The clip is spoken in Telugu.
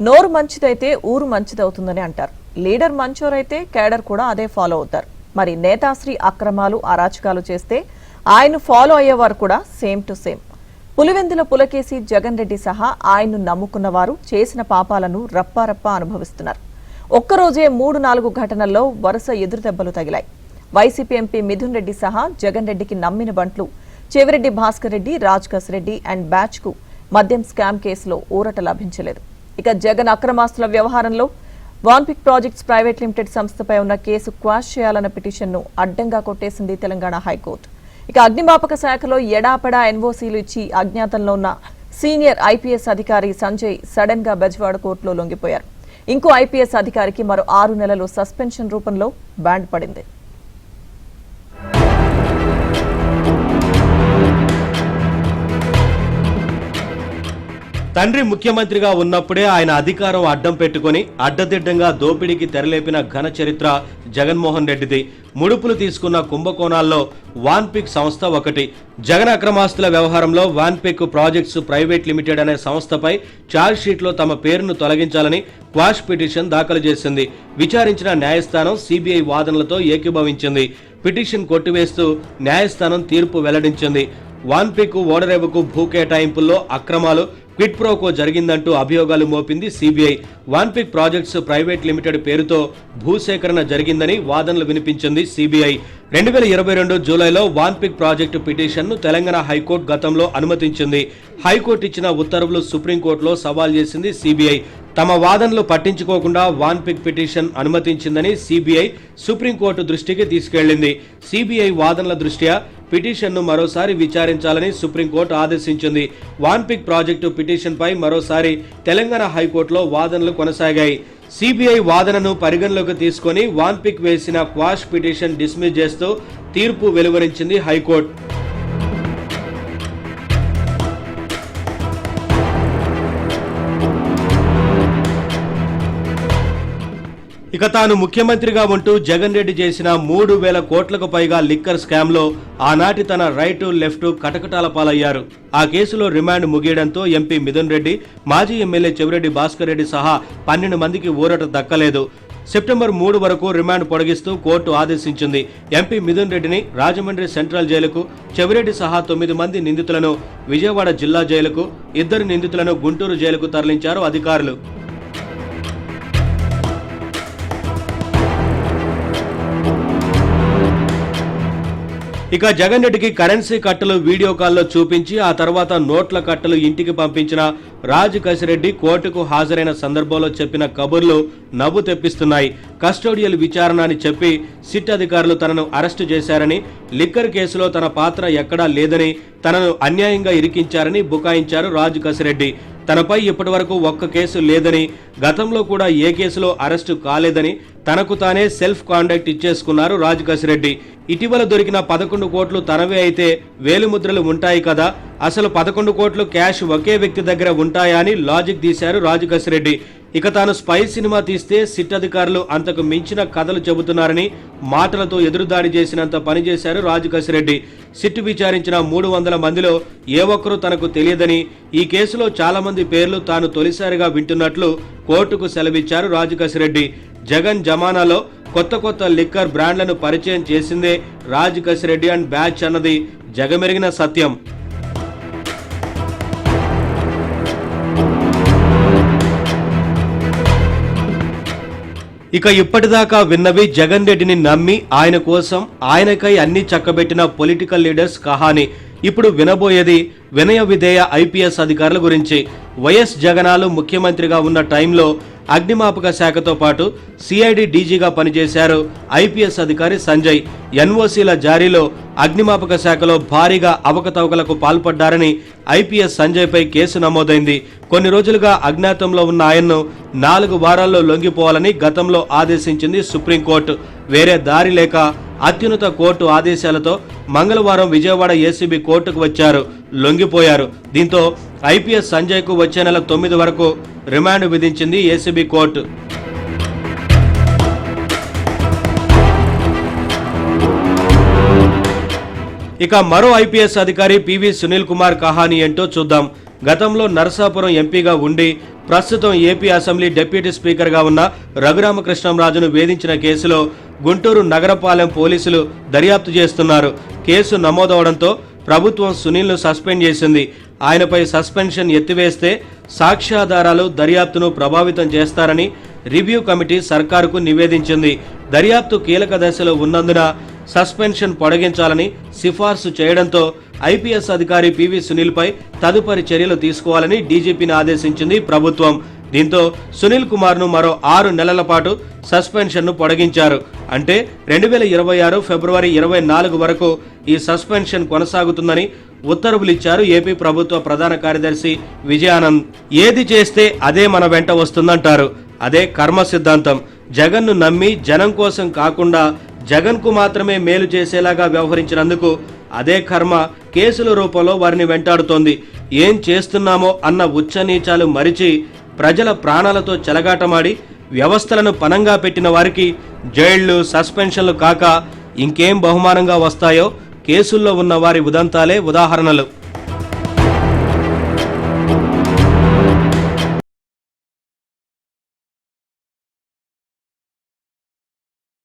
నోరు మంచిదైతే ఊరు మంచిదవుతుందని అంటారు. లీడర్ మంచోరైతే కేడర్ కూడా అదే ఫాలో అవుతారు. మరి నేతాశ్రీ అక్రమాలు అరాచకాలు చేస్తే ఆయన ఫాలో అయ్యేవారు కూడా same to same. Pulivendula Pulakeshi Jagan Reddy సహా ఆయన్ను నమ్ముకున్న వారు చేసిన పాపాలను రప్పారప్పా అనుభవిస్తున్నారు. ఒక్కరోజే 3-4 ఘటనల్లో వరుస ఎదురుదెబ్బలు తగిలాయి. వైసీపీ ఎంపీ మిథున్ రెడ్డి సహా జగన్ రెడ్డికి నమ్మిన బంట్లు చెవిరెడ్డి భాస్కర్ రెడ్డి, రాజ్ రెడ్డి అండ్ బ్యాచ్ కు మద్యం స్కామ్ కేసులో ఊరట లభించలేదు. ఇక జగన్ అక్రమాస్తుల వ్యవహారంలో వాన్పిక్ ప్రాజెక్ట్స్ ప్రైవేట్ లిమిటెడ్ సంస్థపై ఉన్న కేసు క్వాష్ చేయాలన్న పిటిషన్ను అడ్డంగా కొట్టేసింది తెలంగాణ హైకోర్టు. ఇక అగ్నిమాపక శాఖలో ఎడాపెడా ఎన్ఓసీలు ఇచ్చి అజ్ఞాతంలో ఉన్న సీనియర్ ఐపీఎస్ అధికారి సంజయ్ సడన్ గా బెజవాడ కోర్టులో లొంగిపోయారు. ఇంకో ఐపీఎస్ అధికారికి మరో 6 నెలలు సస్పెన్షన్ రూపంలో బ్యాన్ పడింది. తండ్రి ముఖ్యమంత్రిగా ఉన్నప్పుడే ఆయన అధికారం అడ్డం పెట్టుకుని అడ్డదిడ్డంగా దోపిడీకి తెరలేపిన ఘన చరిత్ర జగన్మోహన్ రెడ్డిది. ముడుపులు తీసుకున్న కుంభకోణాల్లో వాన్పిక్ సంస్థ ఒకటి. జగన్ అక్రమాస్తుల వ్యవహారంలో వాన్పిక్ ప్రాజెక్ట్స్ ప్రైవేట్ లిమిటెడ్ అనే సంస్థపై ఛార్జ్ షీట్లో తమ పేరును తొలగించాలని క్వాష్ పిటిషన్ దాఖలు చేసింది. విచారించిన న్యాయస్థానం సిబిఐ వాదనలతో ఏకీభవించింది. పిటిషన్ కొట్టివేస్తూ న్యాయస్థానం తీర్పు వెల్లడించింది. వాన్పిక్ ఓడరేవుకు భూ కేటాయింపుల్లో అక్రమాలు, క్విడ్ ప్రోకో జరిగిందంటూ అభియోగాలు మోపింది CBI. Vanpic projects private limited పేరుతో భూసేకరణ జరిగిందని వాదనలు వినిపించింది సిబిఐ. 2022 జూలైలో వాన్పిక్ ప్రాజెక్టు పిటిషన్ను తెలంగాణ హైకోర్టు గతంలో అనుమతించింది. హైకోర్టు ఇచ్చిన ఉత్తర్వులు సుప్రీంకోర్టులో సవాల్ చేసింది సిబిఐ. తమ వాదనలు పట్టించుకోకుండా వాన్పిక్ పిటిషన్ అనుమతించిందని సిబిఐ సుప్రీంకోర్టు దృష్టికి తీసుకెళ్లింది. సిబిఐ వాదనల దృష్ట్యా పిటిషన్ను మరోసారి విచారించాలని సుప్రీంకోర్టు ఆదేశించింది. వాన్పిక్ ప్రాజెక్టు పిటిషన్పై మరోసారి తెలంగాణ హైకోర్టులో వాదనలు కొనసాగాయి. సిబిఐ వాదనను పరిగణలోకి తీసుకుని వాన్పిక్ వేసిన క్వాష్ పిటిషన్ డిస్మిస్ చేస్తూ తీర్పు వెలువరించింది హైకోర్టు. ఇక తాను ముఖ్యమంత్రిగా ఉంటూ జగన్ రెడ్డి చేసిన 3,000 కోట్లకు పైగా లిక్కర్ స్కామ్ లో ఆనాటి తన రైట్ లెఫ్ట్ కటకటాల పాలయ్యారు. ఆ కేసులో రిమాండ్ ముగియడంతో ఎంపీ మిథున్ రెడ్డి, మాజీ ఎమ్మెల్యే చెవిరెడ్డి భాస్కర్ రెడ్డి సహా 12 మందికి ఊరట దక్కలేదు. సెప్టెంబర్ 3 వరకు రిమాండ్ పొడిగిస్తూ కోర్టు ఆదేశించింది. ఎంపీ మిథున్ రెడ్డిని రాజమండ్రి సెంట్రల్ జైలుకు, చెవిరెడ్డి సహా 9 మంది నిందితులను విజయవాడ జిల్లా జైలుకు, 2 నిందితులను గుంటూరు జైలుకు తరలించారు అధికారులు. ఇక జగన్ రెడ్డికి కరెన్సీ కట్టలు వీడియో కాల్లో చూపించి ఆ తర్వాత నోట్ల కట్టలు ఇంటికి పంపించిన రాజ్ రెడ్డి కోర్టుకు హాజరైన సందర్భంలో చెప్పిన కబుర్లు నవ్వు తెప్పిస్తున్నాయి. కస్టోడియల్ విచారణ అని చెప్పి సిట్ అధికారులు తనను అరెస్టు చేశారని, లిక్కర్ కేసులో తన పాత్ర ఎక్కడా లేదని, తనను అన్యాయంగా ఇరికించారని బుకాయించారు రాజ్ రెడ్డి. తనపై ఇప్పటి వరకు ఒక్క కేసు లేదని, గతంలో కూడా ఏ కేసులో అరెస్టు కాలేదని తనకు తానే సెల్ఫ్ కాండక్ట్ ఇచ్చేసుకున్నారు రాజ్ రెడ్డి. ఇటీవల దొరికిన 11 కోట్లు తనవే అయితే వేలిముద్రలు ఉంటాయి కదా, అసలు 11 కోట్లు క్యాష్ ఒకే వ్యక్తి దగ్గర ఉంటాయా అని లాజిక్ తీశారు రాజ్ రెడ్డి. ఇక తాను స్పై సినిమా తీస్తే సిట్ అధికారులు అంతకు మించిన కథలు చెబుతున్నారని మాటలతో ఎదురుదాడి చేసినంత పనిచేశారు రాజ్ రెడ్డి. సిట్ విచారించిన 300 మందిలో ఏ ఒక్కరూ తనకు తెలియదని, ఈ కేసులో చాలా మంది పేర్లు తాను తొలిసారిగా వింటున్నట్లు కోర్టుకు సెలవిచ్చారు రాజ్ రెడ్డి. జగన్ జమానాలో కొత్త లిక్కర్ బ్రాండ్లను పరిచయం చేసిందే రాజ్ రెడ్డి అండ్ బ్యాచ్ అన్నది జగమెరిగిన సత్యం. ఇక ఇప్పటిదాకా విన్నవి జగన్ రెడ్డిని నమ్మి ఆయన కోసం ఆయనకై అన్ని చక్కబెట్టిన పొలిటికల్ లీడర్స్ కహాని. ఇప్పుడు వినబోయేది వినయ విధేయ ఐపీఎస్ అధికారుల గురించి. వైఎస్ జగనాలు ముఖ్యమంత్రిగా ఉన్న టైంలో అగ్నిమాపక శాఖతో పాటు సిఐడి డీజీగా పనిచేశారు ఐపీఎస్ అధికారి సంజయ్. ఎన్ఓసీల జారీలో అగ్నిమాపక శాఖలో భారీగా అవకతవకలకు పాల్పడ్డారని ఐపీఎస్ సంజయ్పై కేసు నమోదైంది. కొన్ని రోజులుగా అజ్ఞాతంలో ఉన్న ఆయన్ను 4 వారాల్లో లొంగిపోవాలని గతంలో ఆదేశించింది సుప్రీంకోర్టు. వేరే దారి లేక అత్యున్నత కోర్టు ఆదేశాలతో మంగళవారం విజయవాడ ఏసీబీ కోర్టుకు వచ్చారు, లొంగిపోయారు. దీంతో ఐపీఎస్ సంజయ్కు వచ్చే నెల 9 వరకు రిమాండ్ విధించింది ఏసీబీ కోర్టు. ఇక మరో ఐపీఎస్ అధికారి పివి సునీల్ కుమార్ కహాని ఏంటో చూద్దాం. గతంలో నరసాపురం ఎంపీగా ఉండి ప్రస్తుతం ఏపీ అసెంబ్లీ డిప్యూటీ స్పీకర్గా ఉన్న రఘురామకృష్ణంరాజును వేధించిన కేసులో గుంటూరు నగరపాలెం పోలీసులు దర్యాప్తు చేస్తున్నారు. కేసు నమోదవడంతో ప్రభుత్వం సునీల్ను సస్పెండ్ చేసింది. ఆయనపై సస్పెన్షన్ ఎత్తివేస్తే సాక్ష్యాధారాలు దర్యాప్తును ప్రభావితం చేస్తారని రివ్యూ కమిటీ సర్కారుకు నివేదించింది. దర్యాప్తు కీలక దశలో ఉన్నందున సస్పెన్షన్ పొడిగించాలని సిఫార్సు చేయడంతో ఐపీఎస్ అధికారి పివి సునీల్పై తదుపరి చర్యలు తీసుకోవాలని డీజీపీని ఆదేశించింది ప్రభుత్వం. దీంతో సునీల్ కుమార్ను మరో 6 నెలల పాటు సస్పెన్షన్ను పొడిగించారు. అంటే 2026 ఫిబ్రవరి 24 వరకు ఈ సస్పెన్షన్ కొనసాగుతుందని ఉత్తర్వులిచ్చారు ఏపీ ప్రభుత్వ ప్రధాన కార్యదర్శి విజయానంద్. ఏది చేస్తే అదే మన వెంట వస్తుందంటారు. అదే కర్మ సిద్ధాంతం. జగన్ను నమ్మి జనం కోసం కాకుండా జగన్కు మాత్రమే మేలు చేసేలాగా వ్యవహరించినందుకు అదే కర్మ కేసుల రూపంలో వారిని వెంటాడుతోంది. ఏం చేస్తున్నామో అన్న ఉచ్చనీచాలు మరిచి ప్రజల ప్రాణాలతో చెలగాటమాడి వ్యవస్థలను పనంగా పెట్టిన వారికి జైళ్లు, సస్పెన్షన్లు కాక ఇంకేం బహుమానంగా వస్తాయో కేసుల్లో ఉన్న వారి ఉదంతాలే ఉదాహరణలు.